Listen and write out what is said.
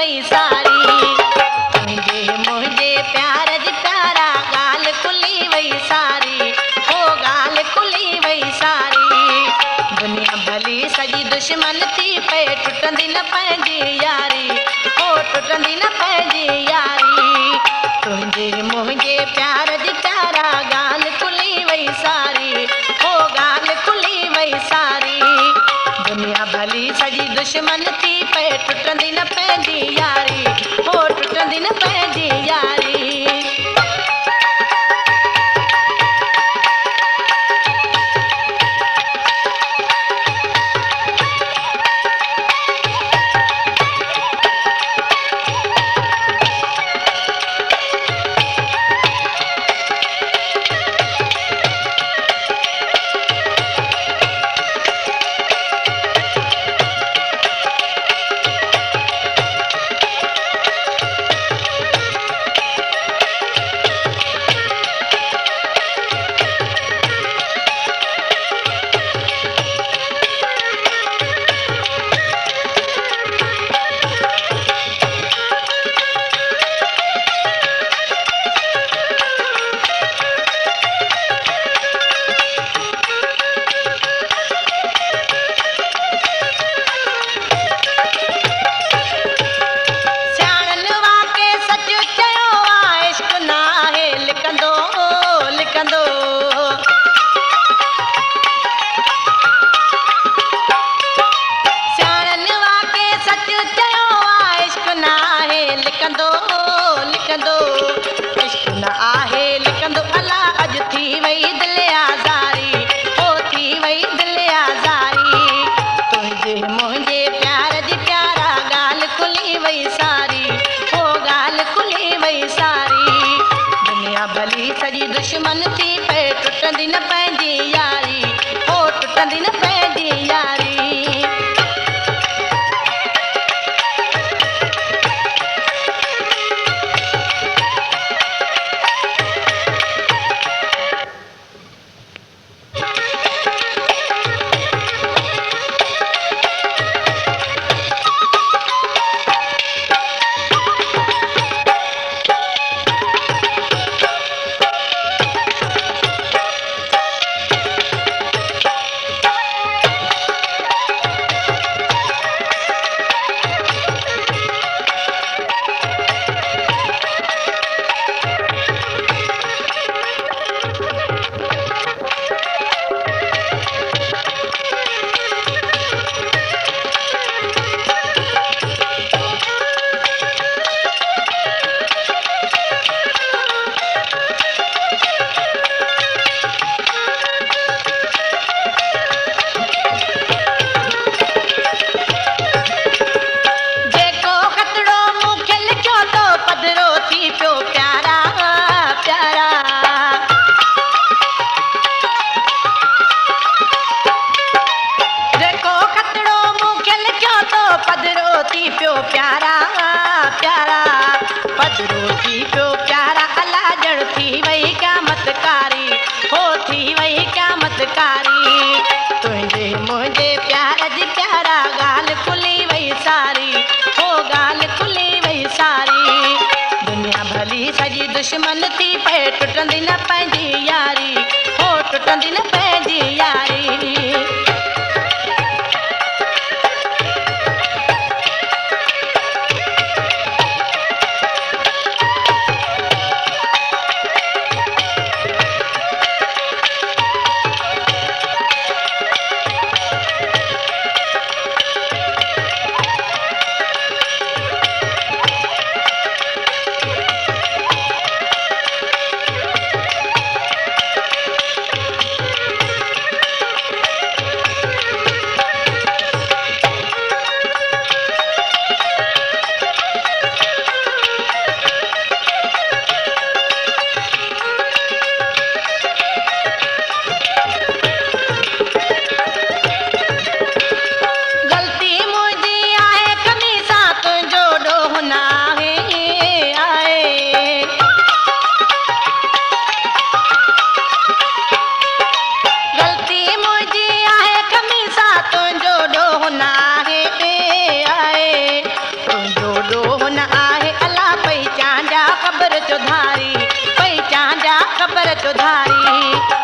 वई सारी, तुंहिंजे मुंहिंजे प्यार जी प्यारा ॻाल्हि खुली वई सारी, ओ ॻाल्हि खुली वई सारी। दुनिया भली सॼी दुश्मन थी पए, टुटंदी न पंहिंजी यारी, ओ टुटंदी न पंहिंजी यारी। तुंहिंजे मुंहिंजे प्यार जी प्यारा ॻाल्हि खुली वई सारी, ओ ॻाल्हि खुली वई सारी। दुनिया भली सॼी दुश्मन थी पए, टुटंदी न पंहिंजी यारी, ओ टुटंदी न पंहिंजी यारी। इश्क न आहे लिकंदो अला अॼु थी वई दिलि आज़ारी, ओ थी वई दिलि आज़ारी। तुंहिंजे मुंहिंजे प्यार जी प्यारा ॻाल्हि खुली वई सारी, ओ ॻाल्हि खुली वई सारी। दुनिया भली सॼी दुश्मन थी पए, टुटंदी न पंहिंजी यारी, ओ टुटंदी न पंहिंजी यारी। प्यारा प्यारा पदरो थी पियो प्यारा, अला ॼण थी वई क़यामतकारी, हो थी वई क़यामतकारी। तुंहिंजे मुंहिंजे प्यार जी प्यारा ॻाल्हि खुली वई सारी, हो ॻाल्हि खुली वई सारी। दुनिया भली सॼी दुश्मन थी पए, टुटंदी न पंहिंजी यारी, हो टुटंदी न पंहिंजी यारी। चौधारी